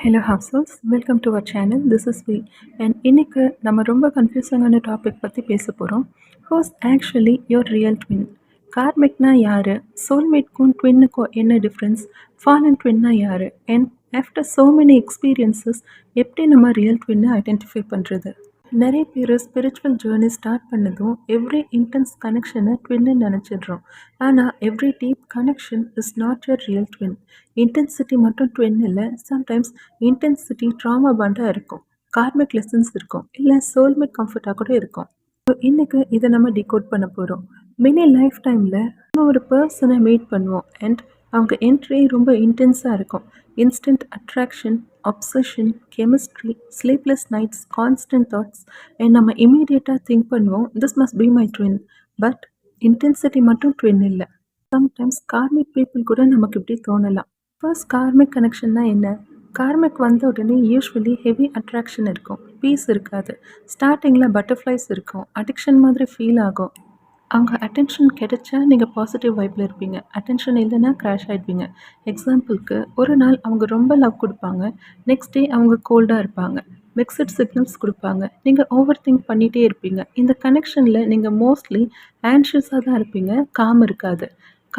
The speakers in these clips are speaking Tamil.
ஹலோ ஹவுசர்ஸ் welcome to our channel this is வி அண்ட் இன்னைக்கு நம்ம ரொம்ப கன்ஃபியூசிங்கான டாபிக் பற்றி பேச போகிறோம். Who's actually your real twin? கார்மிக்னா யார்? சோல்மேட்க்கும் ட்வின்னுக்கும் என்ன டிஃப்ரென்ஸ்? ஃபாலன் ட்வின்னா யார்? And after so many experiences எப்படி நம்ம ரியல் ட்வின்னை ஐடென்டிஃபை பண்ணுறது? நிறைய பேர் ஸ்பிரிச்சுவல் ஜேர்னி ஸ்டார்ட் பண்ணதும் எவ்ரி இன்டென்ஸ் கனெக்ஷனை ட்வின்னு நினச்சிடுறோம். ஆனால் every deep connection is not your real twin. Intensity மட்டும் ட்வின் இல்லை, சம்டைம்ஸ் இன்டென்சிட்டி ட்ராமா பாண்டாக இருக்கும், கார்மிக் லெசன்ஸ் இருக்கும், இல்லை சோல்மேட் கம்ஃபர்ட்டாக கூட இருக்கும். ஸோ இன்றைக்கி இதை நம்ம டிகோட் பண்ண போகிறோம். மினி லைஃப் டைமில் நம்ம ஒரு பர்சனை மீட் பண்ணுவோம் அண்ட் அவங்க என்ட்ரி ரொம்ப இன்டென்ஸாக இருக்கும். Instant attraction, obsession, chemistry, sleepless nights, constant thoughts and நம்ம இமீடியட்டாக திங்க் பண்ணுவோம் this must be my twin. But intensity மட்டும் ட்வின் இல்லை. சம்டைம்ஸ் கார்மிக் பீப்புள் கூட நமக்கு இப்படி தோணலாம். ஃபர்ஸ்ட் கார்மிக் கனெக்ஷன்னா என்ன? கார்மிக் வந்த உடனே யூஸ்வலி ஹெவி அட்ராக்ஷன் இருக்கும், பீஸ் இருக்காது. ஸ்டார்டிங்கில் பட்டர்ஃப்ளைஸ் இருக்கும், அடிக்ஷன் மாதிரி ஃபீல் ஆகும். அவங்க அட்டென்ஷன் கிடைச்சா நீங்கள் பாசிட்டிவ் வைப்பில் இருப்பீங்க, அட்டென்ஷன் இல்லைன்னா க்ராஷ் ஆகிடுவீங்க. எக்ஸாம்பிளுக்கு ஒரு நாள் அவங்க ரொம்ப லவ் கொடுப்பாங்க, நெக்ஸ்ட் டே அவங்க கோல்டாக இருப்பாங்க. மிக்சட் சிக்னல்ஸ் கொடுப்பாங்க, நீங்கள் ஓவர் திங்க் பண்ணிகிட்டே இருப்பீங்க. இந்த கனெக்ஷனில் நீங்கள் மோஸ்ட்லி ஆன்ஷியஸாக தான் இருப்பீங்க, காம் இருக்காது.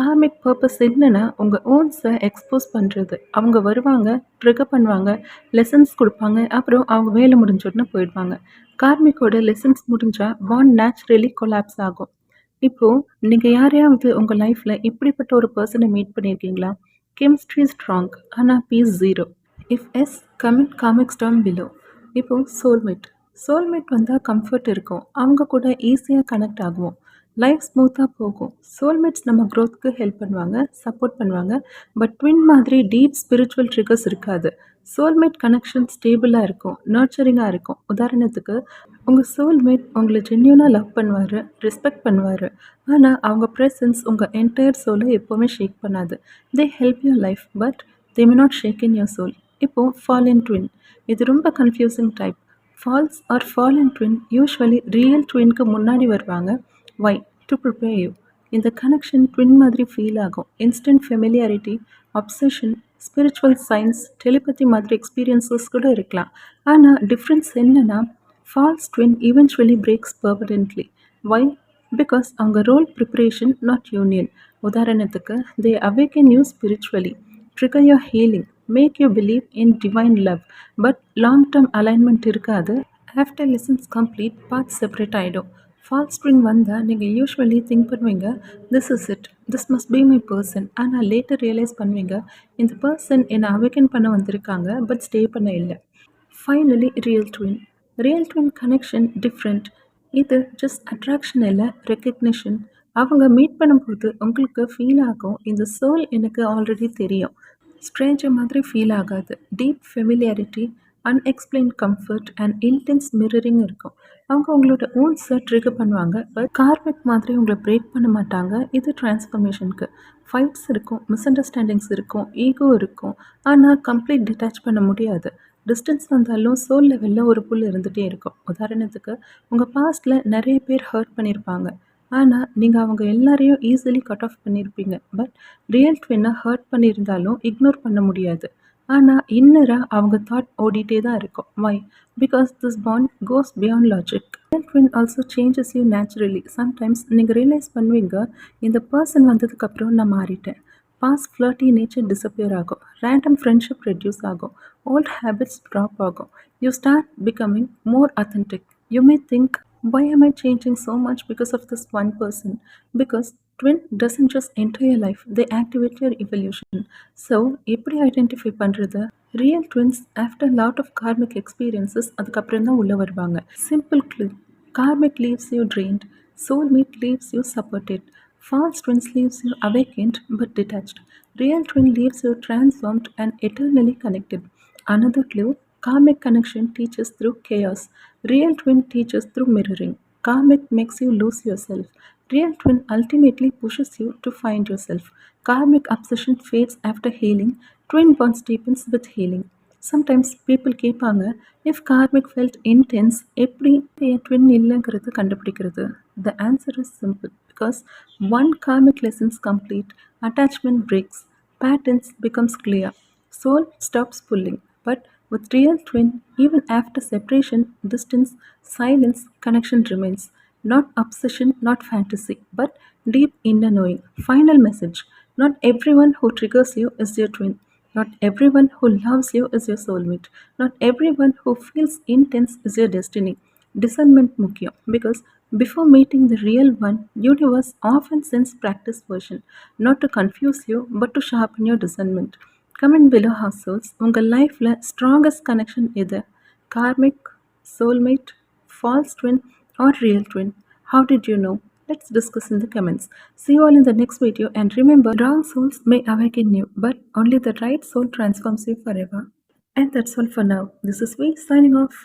கார்மிக் பர்பஸ் என்னென்னா உங்கள் ஓன்ஸை எக்ஸ்போஸ் பண்ணுறது. அவங்க வருவாங்க, ட்ரிகர் பண்ணுவாங்க, லெசன்ஸ் கொடுப்பாங்க, அப்புறம் அவங்க வேலை முடிஞ்ச உடனே போயிடுவாங்க. கார்மிக்கோட லெசன்ஸ் முடிஞ்சால் பாண்ட் நேச்சுரலி கொலாப்ஸ் ஆகும். இப்போது நீங்கள் யாரையாவது உங்கள் லைஃப்பில் இப்படிப்பட்ட ஒரு பர்சனை மீட் பண்ணியிருக்கீங்களா? கெமிஸ்ட்ரி ஸ்ட்ராங் ஆனால் peace zero. If yes, comment comments down below. இப்போது சோல்மேட் வந்தால் கம்ஃபர்ட் இருக்கும், அவங்க கூட ஈஸியாக கனெக்ட் ஆகுவோம், லைஃப் ஸ்மூத்தாக போகும். சோல்மேட்ஸ் நம்ம க்ரோத்துக்கு ஹெல்ப் பண்ணுவாங்க, சப்போர்ட் பண்ணுவாங்க. பட் ட்வின் மாதிரி டீப் ஸ்பிரிச்சுவல் ட்ரிகர்ஸ் இருக்காது. சோல்மேட் கனெக்ஷன் ஸ்டேபிளாக இருக்கும், நர்ச்சரிங்காக இருக்கும். உதாரணத்துக்கு உங்கள் சோல்மேட் உங்களை ஜென்யூனாக லவ் பண்ணுவார், ரெஸ்பெக்ட் பண்ணுவார். ஆனால் அவங்க ப்ரெசன்ஸ் உங்கள் என்டையர் சோலை எப்போவுமே ஷேக் பண்ணாது. They help your life but they may not shake in your soul. இப்போது ஃபாலன் ட்வின், இது ரொம்ப confusing type. False or fallen twin usually real ட்வின்க்கு முன்னாடி வருவாங்க. வை? To prepare you. இந்த கனெக்ஷன் ட்வின் மாதிரி ஃபீல் ஆகும். Instant familiarity, obsession, spiritual science, telepathy மாதிரி எக்ஸ்பீரியன்ஸஸ் கூட இருக்கலாம். ஆனால் டிஃப்ரென்ஸ் என்னென்னா false twin eventually breaks permanently. Why? Because அவங்க ரோல் ப்ரிப்பரேஷன் நாட் யூனியன். உதாரணத்துக்கு they awaken you spiritually, trigger your healing, make you believe in divine love. But long term alignment இருக்காது. After lessons complete parts separate ஆகிடும். ஃபால்ஸ் ட்வின் வந்தால் நீங்கள் யூஸ்வலி திங்க் பண்ணுவீங்க this is it, this must be my person. ஆனால் லேட்டர் ரியலைஸ் பண்ணுவீங்க இந்த பர்சன் என்னை அவேக்கன் பண்ண வந்திருக்காங்க பட் ஸ்டே பண்ண இல்லை. Finally real twin connection different. இது ஜஸ்ட் அட்ராக்ஷன் இல்லை, ரெக்கக்னிஷன். அவங்க மீட் பண்ணும்போது உங்களுக்கு ஃபீல் ஆகும் இந்த சோல் எனக்கு ஆல்ரெடி தெரியும். ஸ்ட்ரேஞ்சர் மாதிரி ஃபீல் ஆகாது. Deep familiarity, unexplained comfort and intense mirroring இருக்கும். அவங்க உங்களோட ஓன்ஸை ட்ரிகர் பண்ணுவாங்க பட் கார்மிக் மாதிரி உங்களை பிரேக் பண்ண மாட்டாங்க. இது டிரான்ஸ்ஃபர்மேஷனுக்கு. ஃபைட்ஸ் இருக்கும், மிஸ் அண்டர்ஸ்டாண்டிங்ஸ் இருக்கும், ஈகோ இருக்கும், ஆனால் கம்ப்ளீட் டிட்டாச் பண்ண முடியாது. டிஸ்டன்ஸ் வந்தாலும் சோல் லெவலில் ஒரு புல் இருந்துகிட்டே இருக்கும். உதாரணத்துக்கு உங்கள் பாஸ்டில் நிறைய பேர் ஹர்ட் பண்ணியிருப்பாங்க, ஆனால் நீங்கள் அவங்க எல்லாரையும் ஈஸிலி கட் ஆஃப் பண்ணியிருப்பீங்க. பட் ரியல் ட்வின்னை ஹர்ட் பண்ணியிருந்தாலும் இக்னோர் பண்ண முடியாது. ஆனால் இன்னராக அவங்க தாட் ஓடிட்டே தான் இருக்கும். Why? Because this bond goes beyond logic. Real twin also changes you naturally. Sometimes நீங்கள் ரியலைஸ் பண்ணுவீங்க இந்த பர்சன் வந்ததுக்கப்புறம் நான் மாறிட்டேன். பாஸ்ட் ஃப்ளர்ட்டி நேச்சர் டிஸப்பியர் ஆகும், ரேண்டம் ஃப்ரெண்ட்ஷிப் ரெடியூஸ் ஆகும், ஓல்ட் ஹேபிட்ஸ் ட்ராப் ஆகும். You start becoming more authentic. You may think why am I changing so much because of this one person? Because twin doesn't just enter your life, they activate your evolution. So எப்படி ஐடென்டிஃபை பண்ணுறது? Real twins after lot of karmic experiences அதுக்கப்புறம் தான் உள்ளே வருவாங்க. Simple clue: karmic leaves you drained, soulmate leaves you supported, false twins leaves you awakened but detached, real twin leaves you transformed and eternally connected. Another clue: karmic connection teaches through chaos, real twin teaches through mirroring. Karmic makes you lose yourself, real twin ultimately pushes you to find yourself. Karmic obsession fades after healing, twin bonds deepens with healing. Sometimes people கேட்பாங்க இஃப் கார்மிக் ஃபெல்ட் இன்டென்ஸ் எப்படி என் ட்வின் இல்லைங்கிறது கண்டுபிடிக்கிறது? The answer is simple. Because one karmic lessons complete, attachment breaks, patterns becomes clear, soul stops pulling, but With real twin, even after separation, distance, silence, connection remains. Not obsession, not fantasy, but deep inner knowing. Final message. Not everyone who triggers you is your twin. Not everyone who loves you is your soulmate. Not everyone who feels intense is your destiny. Discernment mukhya, because before meeting the real one, universe often sends practice version, not to confuse you but to sharpen your discernment. Comment below house souls உங்கள் லைஃப்ல strongest connection எது? Karmic, soulmate, false twin or real twin? How did you know? Let's discuss in the comments. See you all in the next video, and remember, wrong souls may awaken you, but only the right soul transforms you forever. And that's all for now. This is V signing off.